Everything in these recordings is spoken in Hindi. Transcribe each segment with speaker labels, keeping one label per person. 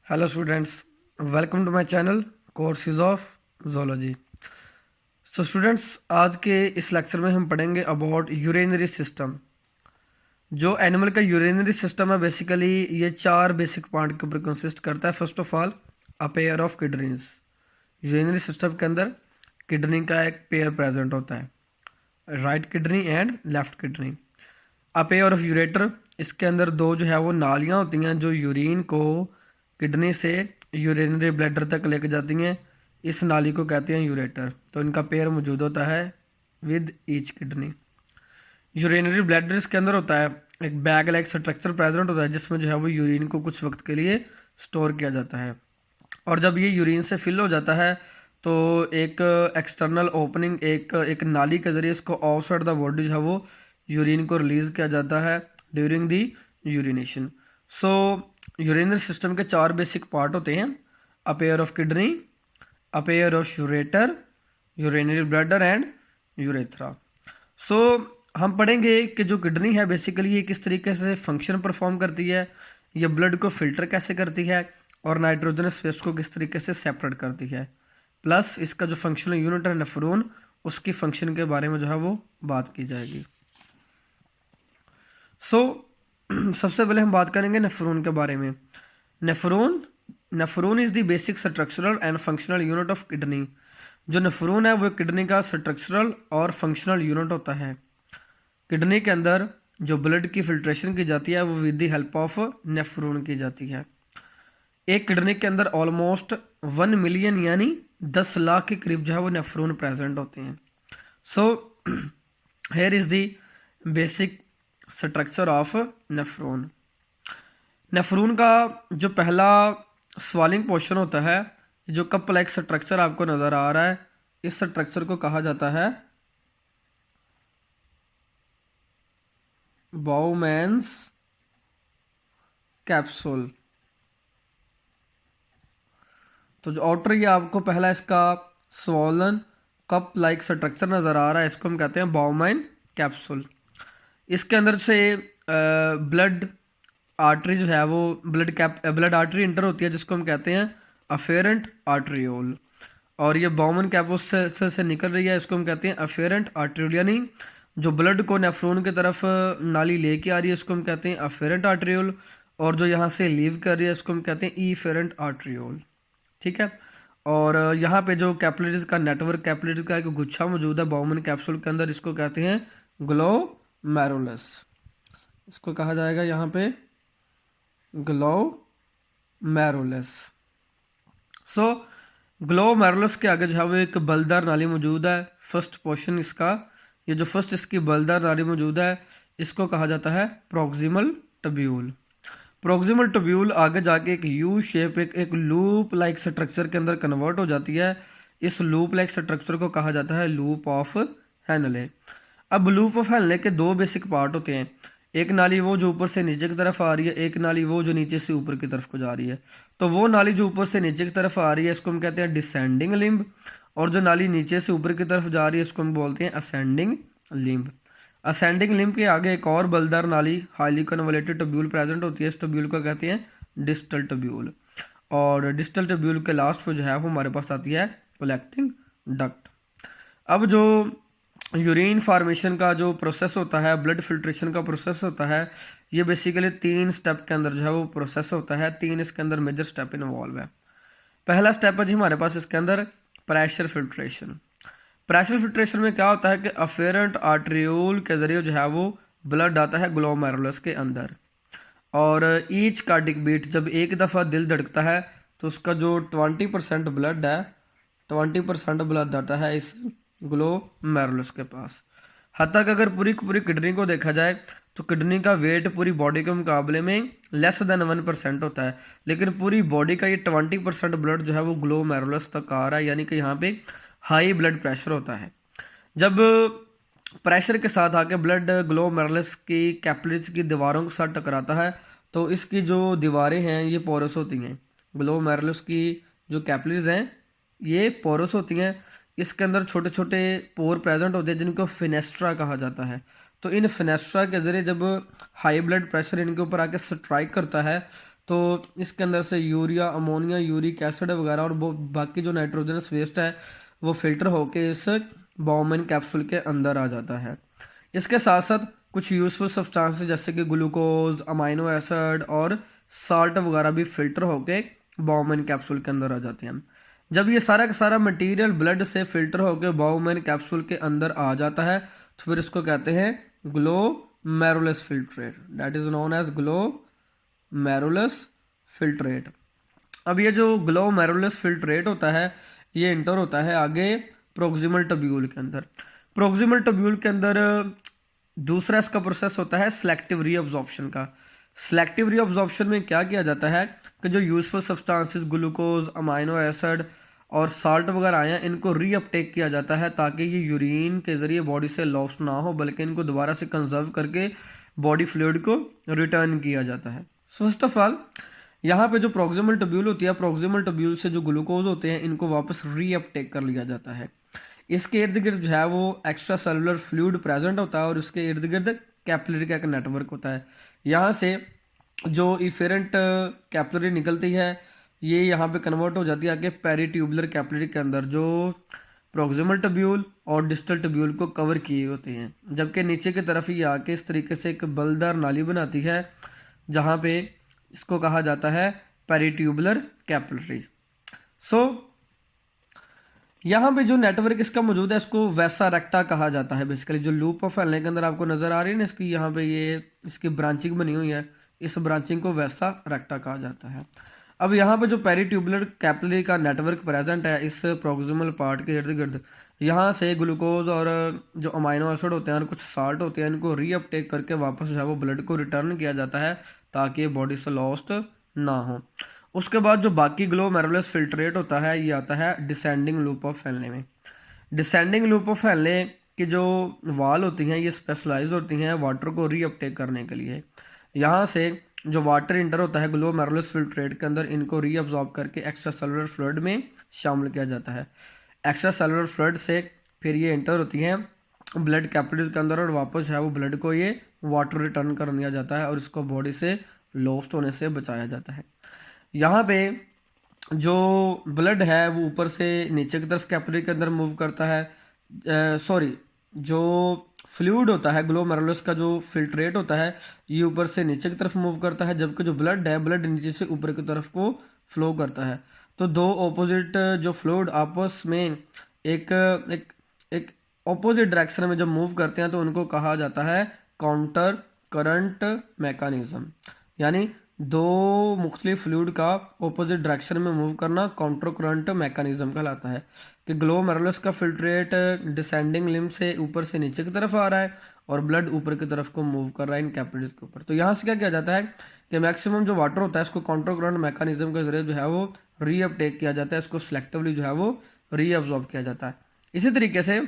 Speaker 1: Hello students, welcome to my channel courses of zoology. So students, आज के इस लेक्चर में हम पढ़ेंगे अबाउट यूरिनरी सिस्टम। जो एनिमल का यूरिनरी सिस्टम है, बेसिकली ये चार बेसिक पार्ट के ऊपर कंसिस्ट करता है। First of all, a pair of kidneys. Urinary system के अंदर किडनी का एक पेयर प्रेजेंट होता है, right kidney and left kidney. A pair of ureter, इसके अंदर दो जो है वो नालियाँ होती हैं जो यूरिन को किडनी से यूरिनरी ब्लैडर तक लेके जाती हैं। इस नाली को कहते हैं यूरेटर। तो इनका पेयर मौजूद होता है with each kidney. Urinary bladder इसके अंदर होता है, एक बैग लाइक स्ट्रक्चर प्रेजेंट होता है जिसमें जो है वो यूरिन को कुछ वक्त के लिए स्टोर किया जाता है। और जब ये यूरिन से फिल हो जाता है तो एक एक्सटर्नल ओपनिंग, एक नाली के जरिए इसको आउटसाइड द बॉडी जो है वो यूरिन को रिलीज किया जाता है during the urination. So urinary system के चार बेसिक पार्ट होते हैं, a pair of kidney, a pair of ureter, urinary bladder and urethra. So हम पढ़ेंगे कि जो किडनी है बेसिकली ये किस तरीके से फंक्शन परफॉर्म करती है, ये ब्लड को फिल्टर कैसे करती है और नाइट्रोजनस वेस्ट को किस तरीके से सेपरेट करती है, प्लस इसका जो फंक्शनल यूनिट है नेफ्रॉन, उसकी फंक्शन के बारे में जो है वो बात की जाएगी। सो सबसे पहले हम बात करेंगे नेफ्रॉन के बारे में। Nephron nephron is the basic structural and functional unit of kidney. जो नेफ्रॉन है वो किडनी का स्ट्रक्चरल और फंक्शनल यूनिट होता है। किडनी के अंदर जो ब्लड की फिल्ट्रेशन की जाती है वो with the help of nephron की जाती है। एक किडनी के अंदर ऑलमोस्ट 1 मिलियन यानी 10 लाख के करीब जो है वो नेफ्रॉन प्रेजेंट होते हैं। So here is the basic structure of nephron. Nephron का जो पहला स्वालिंग पोर्शन होता है, जो कप लाइक स्ट्रक्चर आपको नजर आ रहा है, इस स्ट्रक्चर को कहा जाता है बाउमैन्स कैप्सूल। तो जो आउटर ये आपको पहला इसका स्वॉलन कप लाइक स्ट्रक्चर नजर आ रहा है, इसको हम कहते हैं बाउमैन कैप्सूल। इसके अंदर से ब्लड आर्टरी जो है वो ब्लड आर्टरी इंटर होती है जिसको हम कहते हैं अफेरेंट आर्टरियोल। और ये बाउमन कैप्सूल से निकल रही है, इसको हम कहते हैं अफेरेंट आर्टरियोल, यानी जो ब्लड को नेफ्रॉन की तरफ नाली लेके आ रही है इसको हम कहते हैं अफेरेंट आर्टरियोल, और जो यहाँ से लीव कर रही है इसको हम कहते हैं ईफेरेंट आर्टरियोल। ठीक है। और यहाँ पे जो कैपिलरीज का नेटवर्क, कैपिलरीज का एक गुच्छा मौजूद है बाउमन कैप्सूल के अंदर, इसको कहते हैं ग्लोमेरुलस। इसको कहा जाएगा यहाँ पे ग्लोमेरुलस। सो ग्लोमेरुलस के आगे जो है वो एक बलदार नाली मौजूद है। फर्स्ट पोर्शन इसका, ये जो फर्स्ट इसकी बलदार नाली मौजूद है इसको कहा जाता है प्रोक्सिमल टब्यूल। प्रोक्सिमल टब्यूल आगे जाके एक यू शेप, एक लूप लाइक स्ट्रक्चर के अंदर कन्वर्ट हो जाती है। इस लूप लाइक स्ट्रक्चर को कहा जाता है लूप ऑफ हेनले। अब लूप ऑफ हेनले के दो बेसिक पार्ट होते हैं, एक नाली वो जो ऊपर से नीचे की तरफ आ रही है, एक नाली वो जो नीचे से ऊपर की तरफ को जा रही है। तो वो नाली जो ऊपर से नीचे की तरफ आ रही है इसको हम कहते हैं डिसेंडिंग लिम्ब, और जो नाली नीचे से ऊपर की तरफ जा रही है इसको हम बोलते हैं असेंडिंग लिम्ब। असेंडिंग लिम्ब के आगे एक और बलदार नाली हाईली कन्वोलेटेड टब्यूल प्रेजेंट होती है, इस टब्यूल को कहते हैं डिस्टल टब्यूल। और डिस्टल टब्यूल के लास्ट पे जो है वो हमारे पास आती है कलेक्टिंग डक्ट। अब जो यूरिन फार्मेशन का जो प्रोसेस होता है, ब्लड फिल्ट्रेशन का प्रोसेस होता है, ये बेसिकली 3 स्टेप के अंदर जो है वो प्रोसेस होता है। 3 इसके अंदर मेजर स्टेप इन्वॉल्व है। पहला स्टेप है जी हमारे पास इसके अंदर प्रेशर फिल्ट्रेशन। प्रेशर फिल्ट्रेशन में क्या होता है कि अफेरेंट आर्टरियोल के जरिए जो है वो ब्लड आता है ग्लोमेरुलस के अंदर, और ईच कार्डिक बीट, जब एक दफ़ा दिल धड़कता है तो उसका जो 20% ब्लड है, 20% ब्लड आता है इस ग्लोमेरुलस के पास। हत्ता कि अगर पूरी पूरी किडनी को देखा जाए तो किडनी का वेट पूरी बॉडी के मुकाबले में लेस देन 1% होता है, लेकिन पूरी बॉडी का ये 20% ब्लड जो है वो ग्लोमेरुलस तक आ रहा है, यानी कि यहाँ पे हाई ब्लड प्रेशर होता है। जब प्रेशर के साथ आके ब्लड ग्लोमेरुलस की कैपिलरीज की दीवारों के साथ टकराता है तो इसकी जो दीवारें हैं ये पोरस होती हैं। ग्लोमेरुलस की जो कैपिलरीज हैं ये पोरस होती हैं, इसके अंदर छोटे छोटे पोर प्रेजेंट होते हैं जिनको फिनेस्ट्रा कहा जाता है। तो इन फिनेस्ट्रा के जरिए जब हाई ब्लड प्रेशर इनके ऊपर आके स्ट्राइक करता है तो इसके अंदर से यूरिया, अमोनिया, यूरिक एसिड वगैरह और वो बाकी जो नाइट्रोजनस वेस्ट है वो फिल्टर होके इस बाउमैन कैप्सूल के अंदर आ जाता है। इसके साथ साथ कुछ यूजफुल सब्सटेंसेस जैसे कि ग्लूकोज, अमाइनो एसिड और साल्ट वगैरह भी फिल्टर होके बाउमैन कैप्सूल के अंदर आ जाते हैं। जब ये सारा का सारा मटेरियल ब्लड से फिल्टर होकर बाउमैन कैप्सूल के अंदर आ जाता है तो फिर इसको कहते हैं glomerulus filtrate, that is known as glomerulus filtrate. अब ये जो ग्लोमेरुलस फिल्ट्रेट होता है ये इंटर होता है आगे प्रोक्सिमल टब्यूल के अंदर। प्रोक्सिमल टब्यूल के अंदर दूसरा इसका प्रोसेस होता है सिलेक्टिव रीअब्जॉर्प्शन का। सिलेक्टिव रीअब्जॉर्प्शन में क्या किया जाता है कि जो useful substances glucose, amino acid और साल्ट वगैरह आए हैं इनको रीअपटेक किया जाता है ताकि ये यूरिन के जरिए बॉडी से लॉस्ट ना हो, बल्कि इनको दोबारा से कंजर्व करके बॉडी फ्लूइड को रिटर्न किया जाता है। फर्स्ट ऑफ ऑल यहाँ पे जो प्रोक्सिमल टब्यूल होती है, प्रोक्सिमल टब्यूल से जो ग्लूकोज होते हैं इनको वापस रीअपटेक कर लिया जाता है। इसके इर्द गिर्द जो है वो एक्स्ट्रा सेलुलर फ्लूइड प्रेजेंट होता है और इसके इर्द गिर्द कैपिलरी का एक नेटवर्क होता है। यहाँ से जो इफेरेंट कैपिलरी निकलती है ये यहाँ पे कन्वर्ट हो जाती है आगे पेरीट्यूबुलर कैपिलरी के अंदर जो प्रोक्सिमल टब्यूल और डिस्टल टब्यूल को कवर किए होते हैं, जबकि नीचे की तरफ ये आके इस तरीके से एक बलदार नाली बनाती है जहाँ पे इसको कहा जाता है पेरीट्यूबुलर कैपिलरी। सो यहाँ पे जो नेटवर्क इसका मौजूद है इसको वैसा रेक्टा कहा जाता है। बेसिकली जो लूप ऑफ फैलने के अंदर आपको नजर आ रही है ना इसकी यहाँ पे ये इसकी ब्रांचिंग बनी हुई है, इस ब्रांचिंग को वैसा रेक्टा कहा जाता है। अब यहाँ पे जो पेरीट्यूबुलर कैपिलरी का नेटवर्क प्रेजेंट है इस प्रोक्सिमल पार्ट के इर्द गिर्द, यहाँ से ग्लूकोज और जो अमाइनो एसिड होते हैं और कुछ साल्ट होते हैं इनको रीअपटेक करके वापस जो है वो ब्लड को रिटर्न किया जाता है ताकि बॉडी से लॉस्ट ना हो। उसके बाद जो बाकी ग्लोमेरुलस फिल्ट्रेट होता है ये आता है डिसेंडिंग लूप ऑफ फैलने में। डिसेंडिंग लूप ऑफ फैलने की जो वाल होती हैं ये स्पेशलाइज होती हैं वाटर को रीअपटेक करने के लिए। यहाँ से जो वाटर इंटर होता है ग्लोमेरुलस फिल्ट्रेट के अंदर इनको रीअब्जॉर्ब करके एक्स्ट्रा सेलुलर फ्लूइड में शामिल किया जाता है। एक्स्ट्रा सेलुलर फ्लूइड से फिर ये इंटर होती हैं ब्लड कैपिलरीज के अंदर और वापस है वो ब्लड को ये वाटर रिटर्न कर दिया जाता है और इसको बॉडी से लॉस्ट होने से बचाया जाता है। यहाँ पे जो ब्लड है वो ऊपर से नीचे की तरफ कैपिलरी के अंदर मूव करता है, जो फ्लूइड होता है ग्लोमेरुलस का जो फिल्ट्रेट होता है ये ऊपर से नीचे की तरफ मूव करता है, जबकि जो ब्लड है ब्लड नीचे से ऊपर की तरफ को फ्लो करता है। तो दो ऑपोजिट जो फ्लूइड आपस में एक एक एक ऑपोजिट डायरेक्शन में जब मूव करते हैं तो उनको कहा जाता है काउंटर करंट मैकेनिज्म, यानी दो मुख्तलिफ फ्लूइड का ऑपोजिट डायरेक्शन में मूव करना काउंटर करंट मैकेनिज्म कहलाता है। कि ग्लोमेरुलस का फिल्ट्रेट डिसेंडिंग लिम्ब से ऊपर से नीचे की तरफ आ रहा है और ब्लड ऊपर की तरफ को मूव कर रहा है इन कैपिलरीज के ऊपर। तो यहाँ से क्या किया जाता है कि मैक्सिमम जो वाटर होता है इसको काउंटर करंट मैकेनिज्म के जरिए जो है वो रीअपटेक किया जाता है, इसको सिलेक्टिवली जो है वो रीअब्जॉर्ब किया जाता है। इसी तरीके से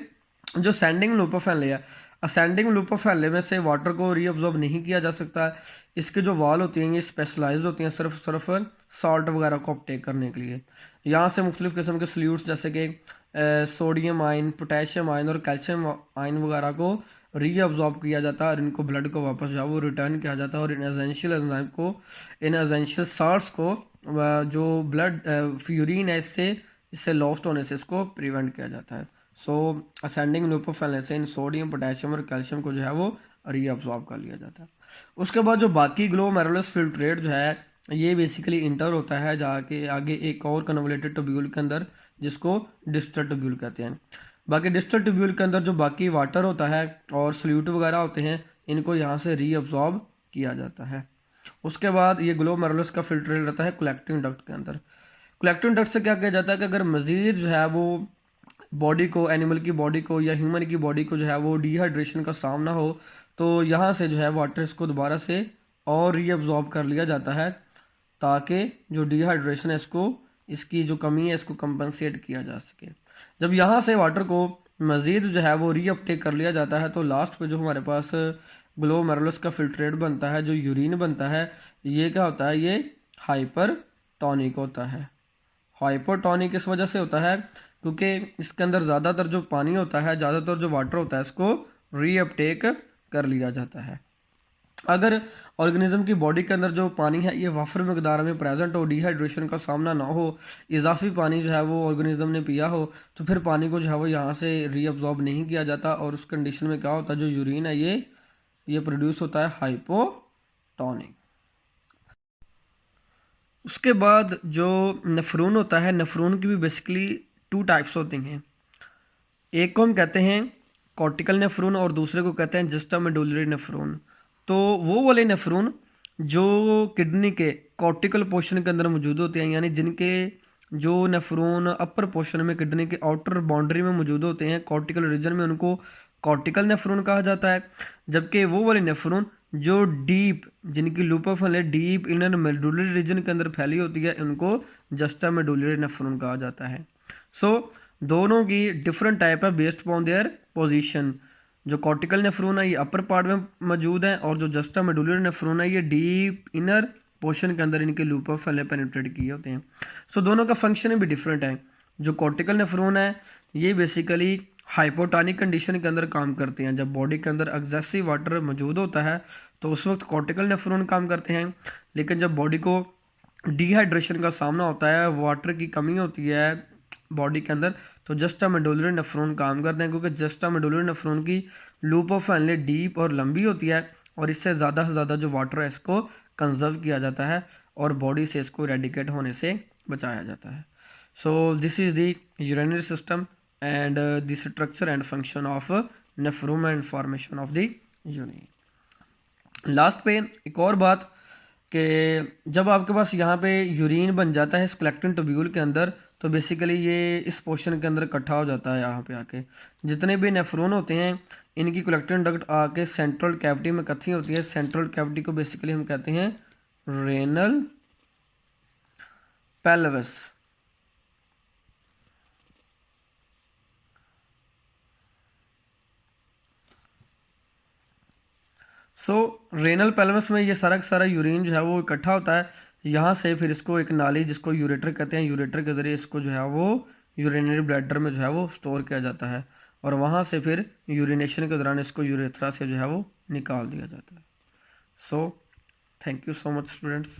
Speaker 1: जो सेंडिंग लूप ऑफ फैनले है, असेंडिंग लूप ऑफ फैनले में से वाटर को रीअब्जॉर्ब नहीं किया जा सकता। इसके जो वाल होती हैं ये स्पेशलाइज होती हैं सिर्फ सॉल्ट वगैरह को अपटेक करने के लिए। यहाँ से मुख्तलिफ किस्म के सल्यूट्स जैसे कि सोडियम आयन, पोटेशियम आयन और कैल्शियम आयन वगैरह को रीअब्जॉर्ब किया जाता है और इनको ब्लड को वापस जो है वो रिटर्न किया जाता है और इन एसेंशियल एंजाइम को, इन एसेंशियल साल्ट्स को जो ब्लड यूरिन है इससे लॉस्ट होने से इसको प्रिवेंट किया जाता है। सो असेंडिंग लूप ऑफ फैलने से इन सोडियम, पोटेशियम और कैल्शियम को जो है वो रीअब्जॉर्ब कर लिया जाता है। उसके बाद जो बाकी ग्लोमेरुलस फिल्ट्रेट जो है ये बेसिकली इंटर होता है जाके आगे एक और कन्वोल्यूटेड ट्यूब्यूल के अंदर जिसको डिस्टल ट्यूब्यूल कहते हैं। बाकी डिस्टल ट्यूब्यूल के अंदर जो बाकी वाटर होता है और सल्यूट वगैरह होते हैं इनको यहाँ से रीअब्जॉर्ब किया जाता है। उसके बाद ये ग्लोमेरुलस का फिल्ट्रेट रहता है कलेक्टिंग डक्ट के अंदर। कलेक्टिंग डक्ट से क्या किया जाता है कि अगर मजीद जो है वो बॉडी को, एनिमल की बॉडी को या ह्यूमन की बॉडी को जो है वो डिहाइड्रेशन का सामना हो तो यहाँ से जो है वाटर इसको दोबारा से और रीअब्जॉर्ब कर लिया जाता है ताकि जो डिहाइड्रेशन है इसको, इसकी जो कमी है इसको कंपनसेट किया जा सके। जब यहाँ से वाटर को मज़ीद जो है वो रीअपटेक कर लिया जाता है तो लास्ट पे जो हमारे पास ग्लोमेरुलस का फिल्ट्रेट बनता है, जो यूरिन बनता है, ये क्या होता है, ये हाइपरटोनिक होता है। हाइपरटोनिक इस वजह से होता है क्योंकि इसके अंदर ज़्यादातर जो पानी होता है, ज़्यादातर जो वाटर होता है इसको रीअपटेक कर लिया जाता है। अगर ऑर्गेनिज्म की बॉडी के अंदर जो पानी है ये वाफर मकदार में प्रेजेंट हो, डिहाइड्रेशन का सामना ना हो, इजाफी पानी जो है वो ऑर्गेनिज्म ने पिया हो, तो फिर पानी को जो है वो यहाँ से रीअब्जॉर्ब नहीं किया जाता और उस कंडीशन में क्या होता है, जो यूरिन है ये प्रोड्यूस होता है हाइपोटोनिक। उसके बाद जो नेफ्रॉन होता है, नेफ्रॉन की भी बेसिकली टू टाइप्स होती हैं। एक को हम कहते हैं कॉर्टिकल नेफ्रॉन और दूसरे को कहते हैं जस्टा मेडुलरी नेफ्रॉन। तो वो वाले नेफ्रॉन जो किडनी के कॉर्टिकल पोर्शन के अंदर मौजूद होते हैं, यानी जिनके जो नेफ्रॉन अपर पोर्शन में किडनी के आउटर बाउंड्री में मौजूद होते हैं, कॉर्टिकल रीजन में, उनको कॉर्टिकल नेफ्रॉन कहा जाता है। जबकि वो वाले नेफ्रॉन जो डीप, जिनकी लूपोफिल है डीप इनर मेडुलरी रीजन के अंदर फैली होती है, उनको जस्टा मेडुलरी नेफ्रॉन कहा जाता है। सो दोनों की डिफरेंट टाइप है बेस्ड अपॉन देयर पोजीशन। जो कॉर्टिकल नेफ्रॉन है ये अपर पार्ट में मौजूद है और जो जस्टा मेडुलर नेफ्रॉन है ये डीप इनर पोर्शन के अंदर इनके लूप ऑफ फैले पेनिट्रेट किए होते हैं। सो दोनों का फंक्शन भी डिफरेंट है। जो कॉर्टिकल नेफ्रॉन है ये बेसिकली हाइपोटोनिक कंडीशन के अंदर काम करते हैं। जब बॉडी के अंदर एक्सेसिव वाटर मौजूद होता है तो उस वक्त कॉर्टिकल नेफ्रॉन काम करते हैं। लेकिन जब बॉडी को डिहाइड्रेशन का सामना होता है, वाटर की कमी होती है बॉडी के अंदर, तो जस्टा मेडुलरी नेफ्रॉन काम करते हैं, क्योंकि जस्टा मेडुलरी नेफ्रॉन की लूप ऑफ फैनले डीप और लंबी होती है और इससे ज़्यादा से ज़्यादा जो वाटर है इसको कंजर्व किया जाता है और बॉडी से इसको रेडिकेट होने से बचाया जाता है। So this is the urinary system and the structure and function of nephron and formation of the urine. Last पे एक और बात कि जब आपके पास यहाँ पे यूरिन बन जाता है इस कलेक्टिंग ट्यूब्यूल के अंदर, तो बेसिकली ये इस पोर्शन के अंदर इकट्ठा हो जाता है। यहाँ पे आके जितने भी नेफ्रॉन होते हैं इनकी कलेक्टिंग डक्ट आके सेंट्रल कैविटी में इकट्ठी होती है। सेंट्रल कैविटी को बेसिकली हम कहते हैं रेनल पेल्विस। सो रेनल पेल्विस में ये सारा का सारा यूरिन जो है वो इकट्ठा होता है। यहाँ से फिर इसको एक नाली जिसको यूरेटर कहते हैं, यूरेटर के जरिए इसको जो है वो यूरिनरी ब्लैडर में जो है वो स्टोर किया जाता है और वहाँ से फिर यूरिनेशन के दौरान इसको यूरेथ्रा से जो है वो निकाल दिया जाता है। So thank you so much students.